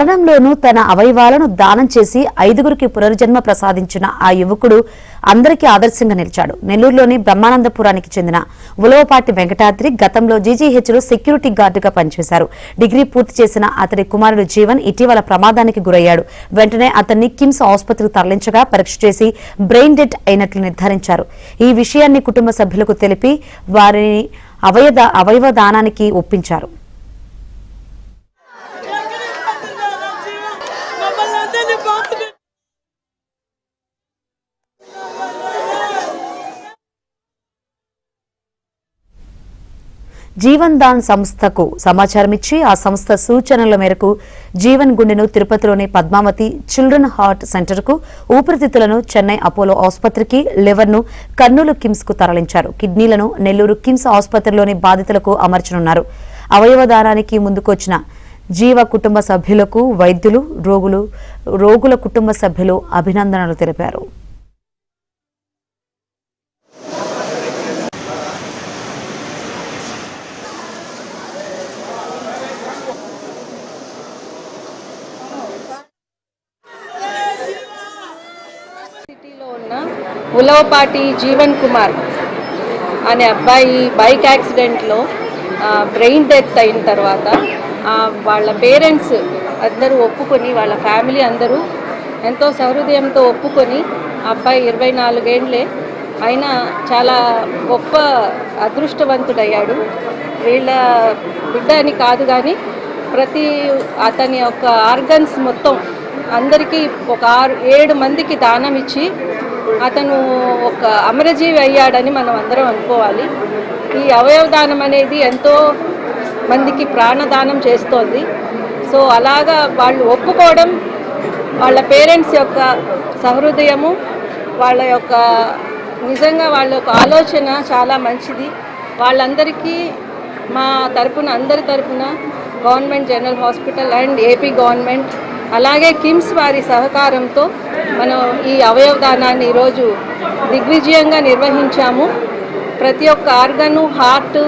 మరణంలోనూ తన అవయవాలను దానం చేసి 5గురికి పునర్జన్మ ప్రసాదించిన ఆ యువకుడు అందరికీ ఆదర్శంగా నిలిచాడు. నెల్లూరులోని బ్రహ్మానందపురానికి చెందిన ఉలవపాటి వెంకటాద్రి గతంలో జీజీహెచ్లో సెక్యూరిటీ గార్డుగా పనిచేశారు. డిగ్రీ పూర్తి చేసిన అతడి కుమారుడు జీవన్ ఇటీవల ప్రమాదానికి గురయ్యాడు. వెంటనే అతన్ని కిమ్స్ ఆసుపత్రికి తరలించగా పరీక్ష చేసి బ్రెయిన్ డెడ్ అయినట్లు నిర్ధారించారు. ఈ విషయాన్ని కుటుంబ సభ్యులకు తెలిపి వారిని అవయవ దానానికి ఒప్పించారు. జీవన్ దాన్ సంస్థకు సమాచారం ఇచ్చి ఆ సంస్థ సూచనల మేరకు జీవన్ గుండెను తిరుపతిలోని పద్మావతి చిల్డ్రన్ హార్ట్ సెంటర్కు, ఊపిరితిత్తులను చెన్నై అపోలో ఆసుపత్రికి, లివర్ను కర్నూలు కిమ్స్ కు తరలించారు. కిడ్నీలను నెల్లూరు కిమ్స్ ఆసుపత్రిలోని బాధితులకు అమర్చనున్నారు. అవయవ దానానికి ముందుకొచ్చిన జీవ కుటుంబ సభ్యులకు వైద్యులు, రోగుల కుటుంబ సభ్యులు అభినందనలు తెలిపారు. ఉలవపాటి జీవన్ కుమార్ అనే అబ్బాయి బైక్ యాక్సిడెంట్లో బ్రెయిన్ డెత్ అయిన తర్వాత వాళ్ళ పేరెంట్స్ అందరూ ఒప్పుకొని, వాళ్ళ ఫ్యామిలీ అందరూ ఎంతో సహృదయంతో ఒప్పుకొని, అబ్బాయి 24 ఏండ్లే అయినా చాలా గొప్ప అదృష్టవంతుడయ్యాడు. వీళ్ళ బిడ్డ అని కాదు కానీ అతని యొక్క ఆర్గన్స్ మొత్తం అందరికీ ఒక 6-7 మందికి దానం ఇచ్చి అతను ఒక అమరజీవి అయ్యాడని మనం అందరం అనుకోవాలి. ఈ అవయవదానం అనేది ఎంతో మందికి ప్రాణదానం చేస్తోంది. సో అలాగా వాళ్ళు ఒప్పుకోవడం, వాళ్ళ పేరెంట్స్ యొక్క సహృదయము, వాళ్ళ యొక్క నిజంగా వాళ్ళ యొక్క ఆలోచన చాలా మంచిది. వాళ్ళందరికీ మా తరపున, అందరి తరపున government general hospital and AP government అలాగే కిమ్స్ వారి సహకారంతో మనం ఈ అవయవదానాన్ని ఈరోజు దిగ్విజయంగా నిర్వహించాము. ప్రతి ఒక్క ఆర్గను, హార్ట్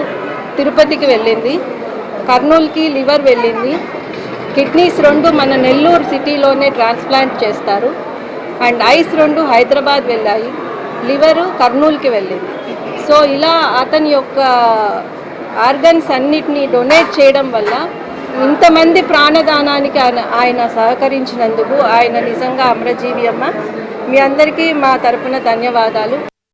తిరుపతికి వెళ్ళింది, కర్నూలుకి లివర్ వెళ్ళింది, కిడ్నీస్ 2 మన నెల్లూరు సిటీలోనే ట్రాన్స్ప్లాంట్ చేస్తారు, అండ్ ఐస్ 2 హైదరాబాద్ వెళ్ళాయి, లివరు కర్నూలుకి వెళ్ళింది. సో ఇలా అతని యొక్క ఆర్గన్స్ అన్నిటినీ డొనేట్ చేయడం వల్ల ఇంతమంది ప్రాణదానానికి ఆయన సహకరించినందుకు ఆయన నిజంగా అమరజీవి అమ్మ. మీ అందరికీ మా తరపున ధన్యవాదాలు.